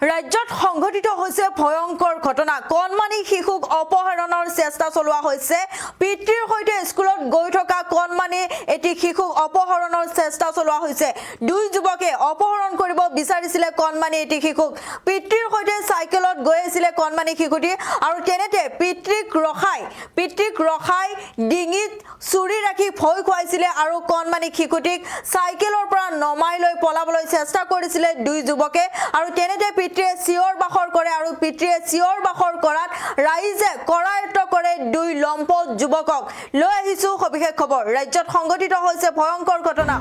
ৰাজ্যত সংঘটিত হৈছে ভয়ংকৰ ঘটনা কণমানি শিশুক অপহৰণৰ চেষ্টা চলোৱা হৈছে পিতৃৰ সৈতে স্কুলত গৈ থকা কণমানি এটি শিশুক অপহৰণৰ চেষ্টা চলোৱা হৈছে দুই যুৱকে অপহৰণ কৰিব বিচাৰিছিল কণমানি এটি শিশুক পিতৃৰ সৈতে সাইকেলত গৈ আছিল কণমানি শিশুটি আৰু তেনেতে পিতৃক ৰখাই ডিঙিত চুৰি ৰাখি ভয় খুৱাইছিল আৰু কণমানি শিশুটিক সাইকেলৰ পৰা নমাই লৈ পলাবলৈ চেষ্টা কৰিছিল দুই যুৱকে আৰু তেনেতে পিতৃয়ে চিঞৰ বাখৰ কৰে আৰু পিতৃয়ে চিঞৰ বাখৰ কৰাত ৰাইজে কৰায়ত্ব কৰে দুই লম্পট যুৱকক লৈ আহিছো সবিশেষ খবৰ ৰাজ্যত সংঘটিত হৈছে ভয়ংকৰ ঘটনা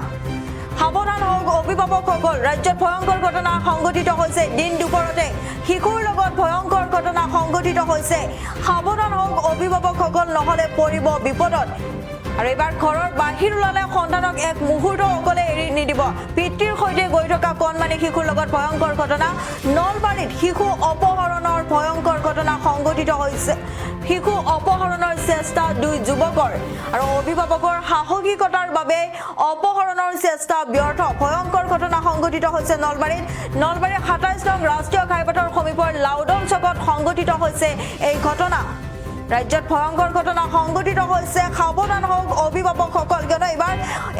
সাৱধান হোক অভিভাৱকসকল ৰাজ্যত ভয়ংকৰ ঘটনা সংঘটিত হৈছে দিন দুপৰতে শিশুৰ লগত ভয়ংকৰ ঘটনা সংঘটিত হৈছে সাৱধান হোক অভিভাৱকসকল নহলে পৰিব বিপদত আৰু এবাৰ ঘৰৰ বাহিৰ ওলালে সন্তানক এক মুহূৰ্ত অকলে এৰি নিদিব পিতৃৰ সৈতে গৈ থকা কণমানি শিশুৰ লগত ভয়ংকৰ ঘটনা নলবাৰীত শিশু অপহৰণৰ ভয়ংকৰ ঘটনা সংঘটিত হৈছে শিশু অপহৰণৰ চেষ্টা দুই যুৱকৰ আৰু অভিভাৱকৰ সাহসিকতাৰ বাবে অপহৰণৰ চেষ্টা ব্যৰ্থ ভয়ংকৰ ঘটনা সংঘটিত হৈছে নলবাৰীৰ ২৭ নং ৰাষ্ট্ৰীয় ঘাইপথৰ সমীপৰ লাউডন চকত সংঘটিত হৈছে এই ঘটনা ৰাজ্যত ভয়ংকৰ ঘটনা সংঘটিত হৈছে সাৱধান হোক অভিভাৱকসকল কিয়নো এবাৰ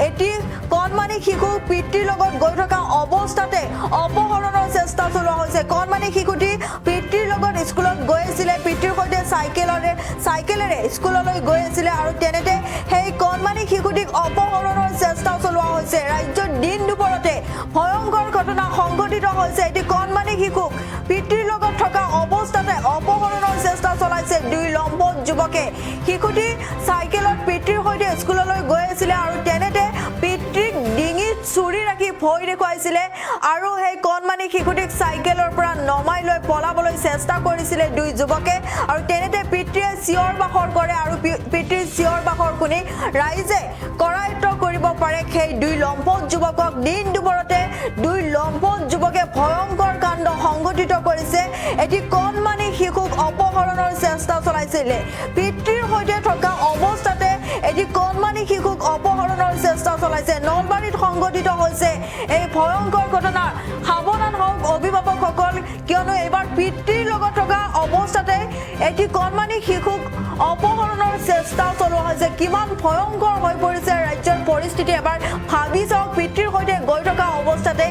এটি কণমানি শিশু পিতৃৰ লগত গৈ থকা অৱস্থাতে অপহৰণৰ চেষ্টা চলোৱা হৈছে কণমানি শিশুটি পিতৃৰ লগত স্কুলত গৈ আছিল পিতৃৰ সৈতে চাইকেলেৰে স্কুললৈ গৈ আছিল আৰু তেনেতে সেই কণমানি শিশুটিক অপহৰণৰ চেষ্টা চলোৱা হৈছে ৰাজ্যত দিন দুপৰতে ভয়ংকৰ ঘটনা সংঘটিত হৈছে এটি কণমানি শিশুক পিতৃৰ লগত থকা অৱস্থাতে অপহৰণৰ চেষ্টা চলাইছে দুই লম্পট যুৱকে শিশুটি সাইকেলত পিতৃৰ সৈতে স্কুললৈ গৈ আছিল আৰু তেনেতে পিতৃক ডিঙিত চুৰি ৰাখি ভয় দেখুৱাইছিল আৰু সেই কণমানি শিশুটিক সাইকেলৰ পৰা নমাই লৈ পলাবলৈ চেষ্টা কৰিছিল দুই যুৱকে আৰু তেনেতে পিতৃয়ে চিঞৰ বাখৰ কৰে আৰু পিতৃৰ চিঞৰ বাখৰ শুনি ৰাইজে কৰায়ত্ব কৰিব পাৰে সেই দুই লম্পট যুৱকক দিন দুপৰতে দুই লম্পট যুৱকে ভয়ংকৰ কাণ্ড সংঘটিত কৰিছে এটি কণমানি শিশুক অপহৰণৰ চেষ্টা চলাইছিল পিতৃৰ সৈতে থকা অৱস্থাতে এটি কণমানি শিশুক অপহৰণৰ চেষ্টা চলাইছে নলবাৰীত সংঘটিত হৈছে এই ভয়ংকৰ ঘটনা সাৱধান হোক অভিভাৱকসকল কিয়নো এবাৰ পিতৃৰ লগত থকা অৱস্থাতে এটি কণমানি শিশুক অপহৰণৰ চেষ্টা চলোৱা হৈছে কিমান ভয়ংকৰ হৈ পৰিছে ৰাজ্যৰ পৰিস্থিতি এবাৰ ভাবি চাওক পিতৃৰ সৈতে গৈ থকা অৱস্থাতে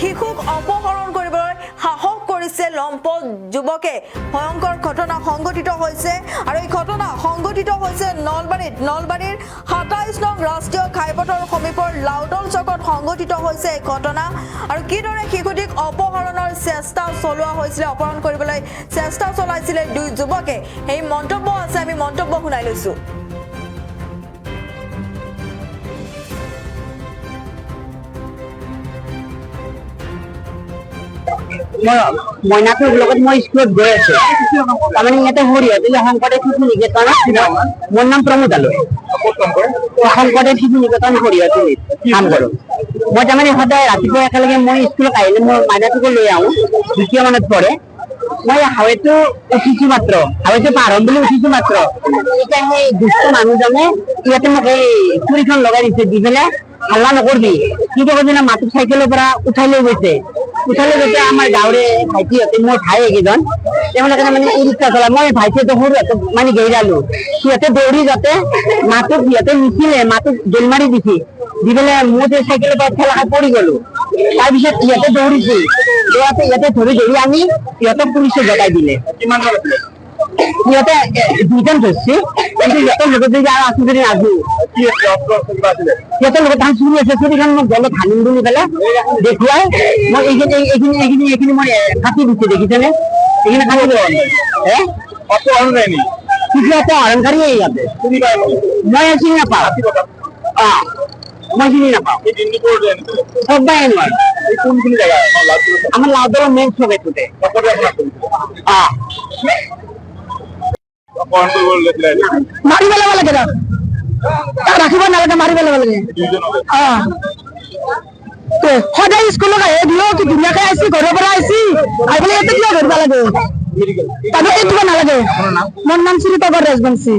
শিশুক অপহৰণ কৰিবলৈ সাহস কৰিছে লম্পট যুৱকে ভয়ংকৰ ঘটনা সংঘটিত হৈছে আৰু এই ঘটনা সংঘটিত হৈছে নলবাৰীৰ ২৭ নং ৰাষ্ট্ৰীয় ঘাইপথৰ সমীপৰ লাউডন চকত সংঘটিত হৈছে এই ঘটনা আৰু কিদৰে শিশুটিক অপহৰণৰ চেষ্টা চলোৱা হৈছিল অপহৰণ কৰিবলৈ চেষ্টা চলাইছিল দুই যুৱকে এই মন্তব্য আছে আমি মন্তব্য শুনাই লৈছো মইনাটোৰ লগত মই স্কুলত গৈ আছো তাৰমানে ইয়াতে সৰিয়তে শংকৰদেৱ শিশু নিকেতন মোৰ নাম প্ৰমোদ আলু শংকৰদেৱ শিশু নিকেতন সৰিয়তে কাম কৰো মই তাৰমানে সদায় ৰাতিপুৱা একেলগে মই স্কুলত আহিলে মই মাইনাটোকো লৈ আহো দ্বিতীয় মানত পঢ়ে মই হাৱেটো উঠিছো মাত্ৰ হাৱেটো পাৰ হ'ম বুলি উঠিছো মাত্ৰ এতিয়া সেই দুষ্ট মানুহজনে ইয়াতে মোক এই চুৰিখন লগাই দিছে দি পেলাই হাল্লা নকৰবি কিন্তু কৈছে মাটিৰ চাইকেলৰ পৰা উঠাই লৈ গৈছে আমাৰ গাঁৱৰে ভাইটিহঁতে মোৰ ভাই একেইজন তেওঁলোকে মানে ই ৰিক্সা চলাই মই ভাইটিহঁতে সৰুহঁতক মানে গেৰালো সিহঁতে দৌৰি যাতে মাটোক সিহঁতে নিছিলে মাটোক জেল মাৰি দিছে দি পেলাই মোৰ যে চাইকেলৰ পৰা ঠেলা খাই পৰি গলো তাৰপিছত ইহঁতে দৌৰিছে ইয়াতে ধৰি আনি সিহঁতক পুলিচে জগাই দিলে সিহঁতে দুজন ধৰছে কিন্তু সিহঁতৰ লগত যদি আৰু আছো যদি নাজো সিহঁতৰ লগত ধান চুৰি আছে চুৰিখন মোক গলত হানিম বুলি পেলাই দেখুৱাই মই এইখিনি মই কাটি দিছো দেখিছেনে এইখিনি কাটি দিব অহংকাৰীয়ে ইয়াতে মই চিনি নাপাওঁ মই চিনি নাপাওঁ সবাই নোৱাৰো আমাৰ লাউডৰ মেইন চক এইটোতে মাৰি পেলাব লাগে তাক ৰাখিব নালাগে মাৰি পেলাব লাগে সদায় স্কুলত আহে দিও কি ধুনীয়াকে আহিছি ঘৰৰ পৰা আহিছি আহি পেলাই ইয়াতে কিয় ধৰিব লাগে তাতে দিব নালাগে মোৰ নাম শ্ৰী পাবৰ ৰাজবংশী